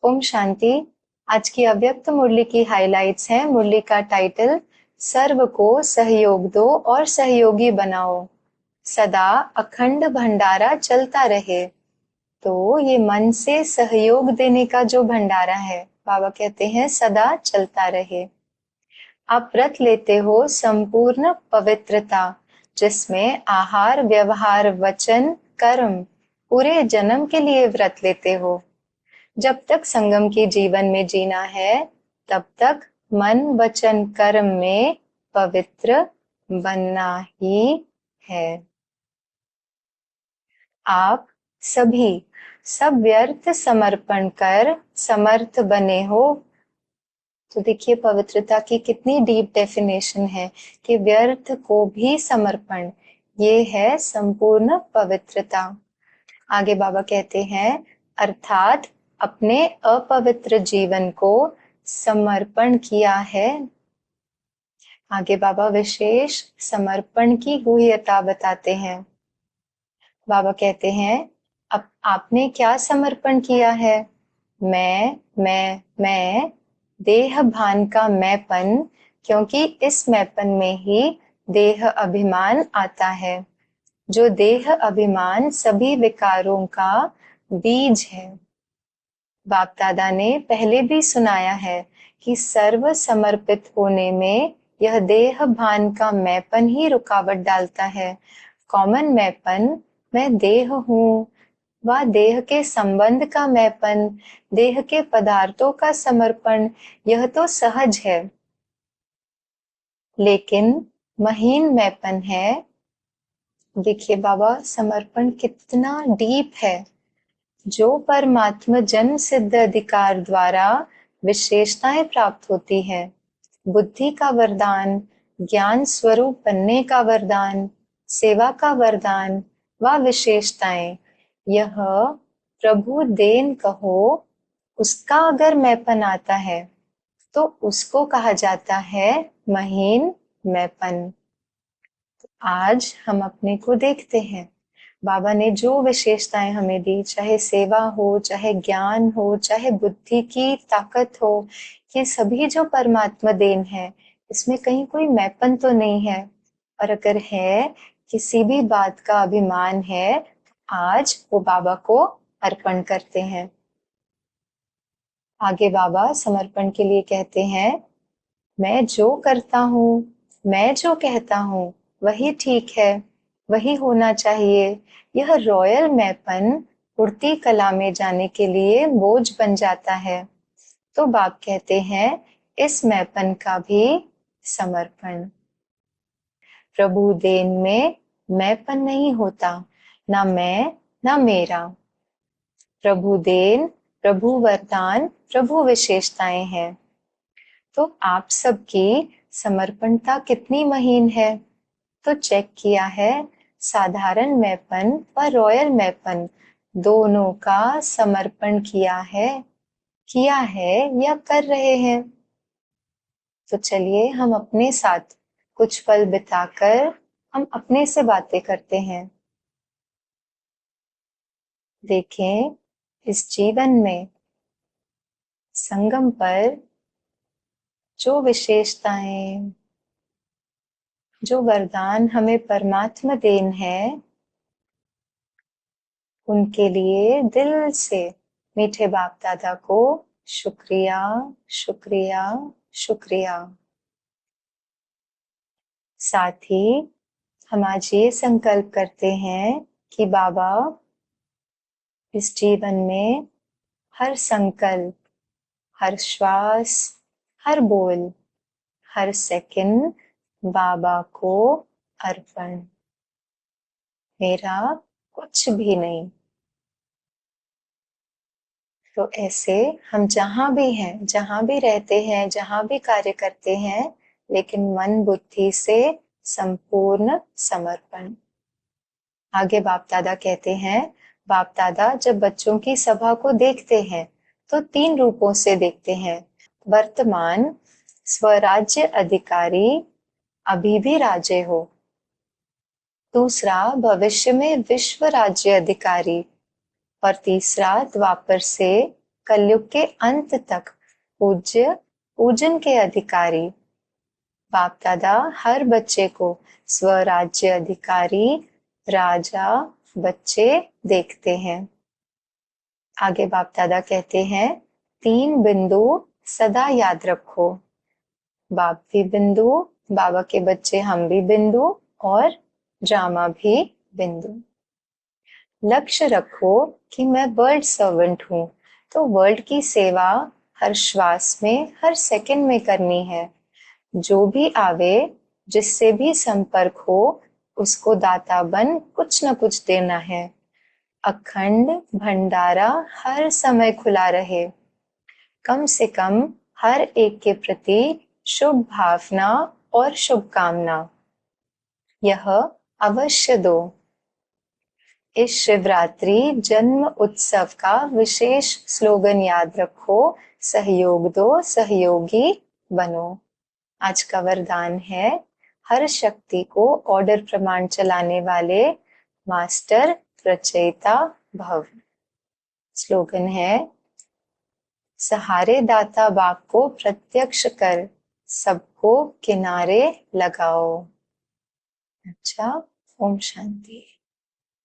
ओम शांति। आज की अव्यक्त मुरली की हाइलाइट्स हैं। मुरली का टाइटल सर्व को सहयोग दो और सहयोगी बनाओ, सदा अखंड भंडारा चलता रहे। तो ये मन से सहयोग देने का जो भंडारा है, बाबा कहते हैं सदा चलता रहे। आप व्रत लेते हो संपूर्ण पवित्रता, जिसमें आहार, व्यवहार, वचन, कर्म पूरे जन्म के लिए व्रत लेते हो। जब तक संगम के जीवन में जीना है, तब तक मन, वचन, कर्म में पवित्र बनना ही है। आप सभी सब व्यर्थ समर्पण कर समर्थ बने हो। तो देखिए पवित्रता की कितनी डीप डेफिनेशन है कि व्यर्थ को भी समर्पण, ये है संपूर्ण पवित्रता। आगे बाबा कहते हैं अर्थात अपने अपवित्र जीवन को समर्पण किया है। आगे बाबा विशेष समर्पण की गुह्यता बताते हैं। बाबा कहते हैं अब आपने क्या समर्पण किया है? मैं देह भान का मैंपन, क्योंकि इस मैंपन में ही देह अभिमान आता है। जो देह अभिमान सभी विकारों का बीज है। बाप दादा ने पहले भी सुनाया है कि सर्व समर्पित होने में यह देह भान का मैंपन ही रुकावट डालता है। कॉमन मैंपन, मैं देह हूँ, व देह के संबंध का मैंपन, देह के पदार्थों का समर्पण, यह तो सहज है। लेकिन महीन मैंपन है। देखिए बाबा समर्पण कितना डीप है। जो परमात्मा जन्म सिद्ध अधिकार द्वारा विशेषताएं प्राप्त होती है, बुद्धि का वरदान, ज्ञान स्वरूप बनने का वरदान, सेवा का वरदान व विशेषताएं, यह प्रभु देन कहो, उसका अगर मैंपन आता है तो उसको कहा जाता है महीन मैंपन। आज हम अपने को देखते हैं, बाबा ने जो विशेषताएं हमें दी, चाहे सेवा हो, चाहे ज्ञान हो, चाहे बुद्धि की ताकत हो, ये सभी जो परमात्मा देन है, इसमें कहीं कोई मैंपन तो नहीं है। और अगर है, किसी भी बात का अभिमान है, आज वो बाबा को अर्पण करते हैं। आगे बाबा समर्पण के लिए कहते हैं मैं जो करता हूँ, मैं जो कहता हूँ वही ठीक है, वही होना चाहिए। यह रॉयल मैंपन उड़ती कला में जाने के लिए बोझ बन जाता है। तो बाप कहते हैं इस मैंपन का भी समर्पण। प्रभु देन में मैंपन नहीं होता, ना मैं ना मेरा। प्रभु देन, प्रभु वरदान, प्रभु विशेषताएं हैं। तो आप सबकी समर्पणता कितनी महीन है? तो चेक किया है, साधारण मैंपन व रॉयल मैंपन दोनों का समर्पण किया है या कर रहे हैं। तो चलिए हम अपने साथ कुछ पल बिताकर हम अपने से बातें करते हैं। देखें इस जीवन में संगम पर जो विशेषताएं, जो वरदान हमें परमात्मा देन है, उनके लिए दिल से मीठे बाप दादा को शुक्रिया, शुक्रिया, शुक्रिया। साथ ही हम आज ये संकल्प करते हैं कि बाबा इस जीवन में हर संकल्प, हर श्वास, हर बोल, हर सेकंड बाबा को अर्पण। मेरा कुछ भी नहीं। तो ऐसे हम जहां भी हैं, जहां भी रहते हैं, जहां भी कार्य करते हैं, लेकिन मन बुद्धि से संपूर्ण समर्पण। आगे बाप दादा कहते हैं, बाप दादा जब बच्चों की सभा को देखते हैं तो 3 रूपों से देखते हैं। वर्तमान स्वराज्य अधिकारी, अभी भी राजे हो। दूसरा भविष्य में विश्व राज्य अधिकारी, और तीसरा द्वापर से कलयुग के अंत तक पूज्य, पूजन के अधिकारी। बाप दादा हर बच्चे को स्वराज्य अधिकारी, राजा, बच्चे देखते हैं। आगे बाप दादा कहते हैं, 3 बिंदु सदा याद रखो। बाप भी बिंदु, बाबा के बच्चे हम भी बिंदु, और ड्रामा भी बिंदु। लक्ष्य रखो कि मैं वर्ल्ड सर्वेंट हूँ, तो वर्ल्ड की सेवा हर श्वास में, हर सेकंड में करनी है। जो भी आवे, जिससे भी संपर्क हो, उसको दाता बन कुछ न कुछ देना है। अखंड भंडारा हर समय खुला रहे। कम से कम हर एक के प्रति शुभ भावना और शुभकामना, यह अवश्य दो। इस शिवरात्रि जन्म उत्सव का विशेष स्लोगन याद रखो, सहयोग दो, सहयोगी बनो। आज का वरदान है, हर शक्ति को ऑर्डर प्रमाण चलाने वाले मास्टर रचयिता भव। स्लोगन है, सहारे दाता बाप को प्रत्यक्ष कर, सबको किनारे लगाओ। अच्छा, ओम शांति।